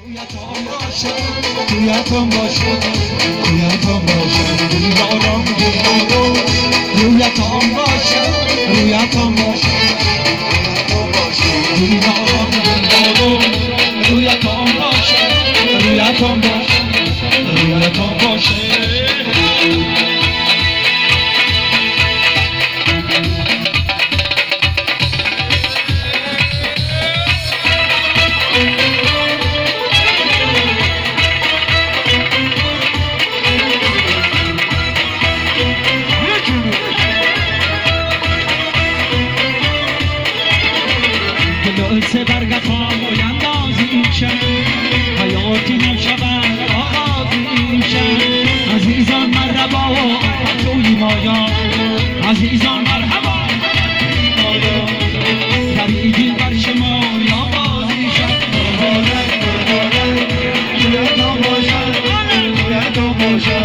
رویتون باشد رویتون باشد رویتون باشد دیدارم دیدارم رویتون باشد رویتون باشد دیدارم دیدارم رویتون باشد رویتون باشد رویتون باشد سه برگتان و اندازی شد حیاتی نشود آغازی شد عزیزان مرحبا توی مایا عزیزان مرحبا مایا فریدی بر شما آغازی شد رویتون باشد رویتون باشد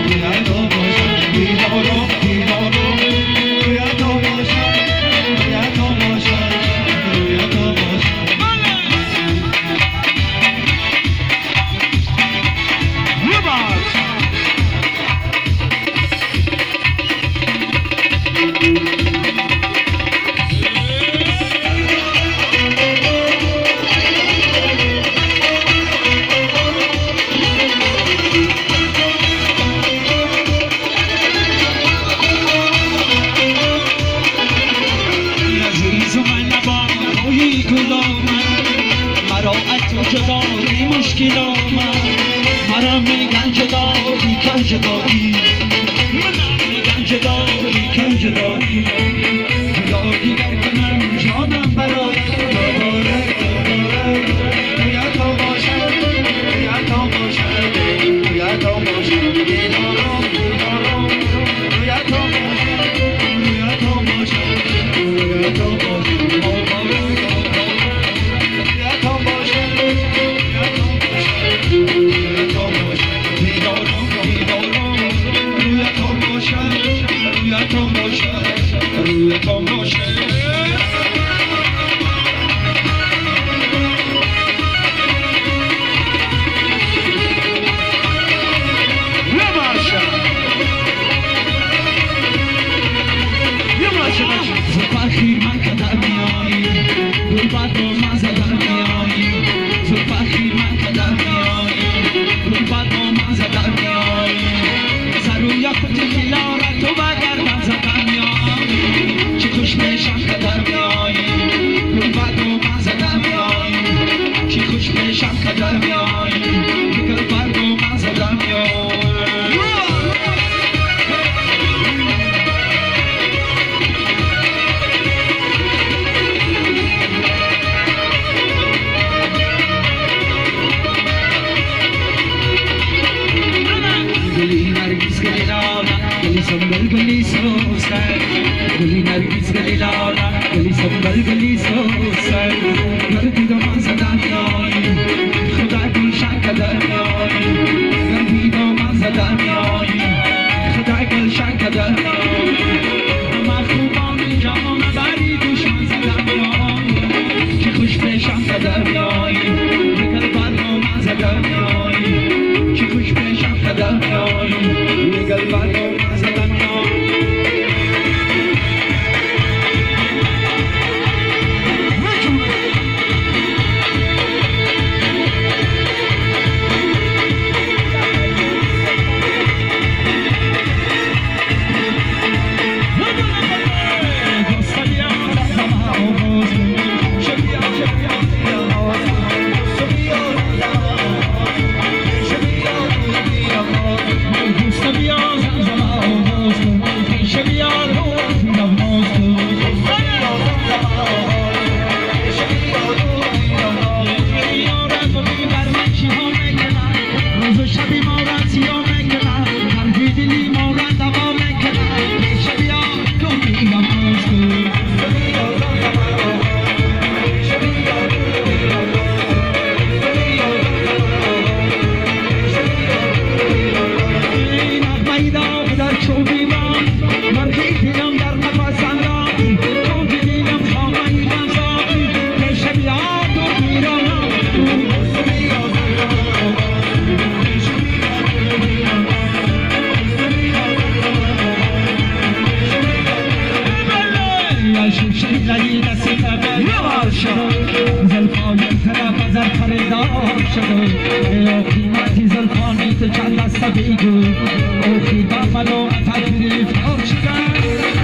رویتون باشد دیدارم دیدارم رویتون باشد رویتون باشد جدایی مشکل آمد مرم میگن جدایی که جدایی منم میگن جدایی که جدایی جدایی گر کنم جانم برای دوباره رویتون باشد رویتون باشد رویتون باشد دیدارم دیدارم رویتون باشد رویتون باشد رویتون باشد رویتون باشد زلفخیر من که در میایی گلبرگ و مزه در میایی زلفخیر من که در میایی گلبرگ و مزه در میایی سروی کتی کلاره تو بگردم زدن میایی چی خوش میشم که در میایی گلبرگ و مزه در میایی چی خوش میشم که در میایی گلبرگ و مزه در میایی دار شده ای قیمتی زلفانی تو چند دست بیگو او خیلی با منو تدبیر فار شده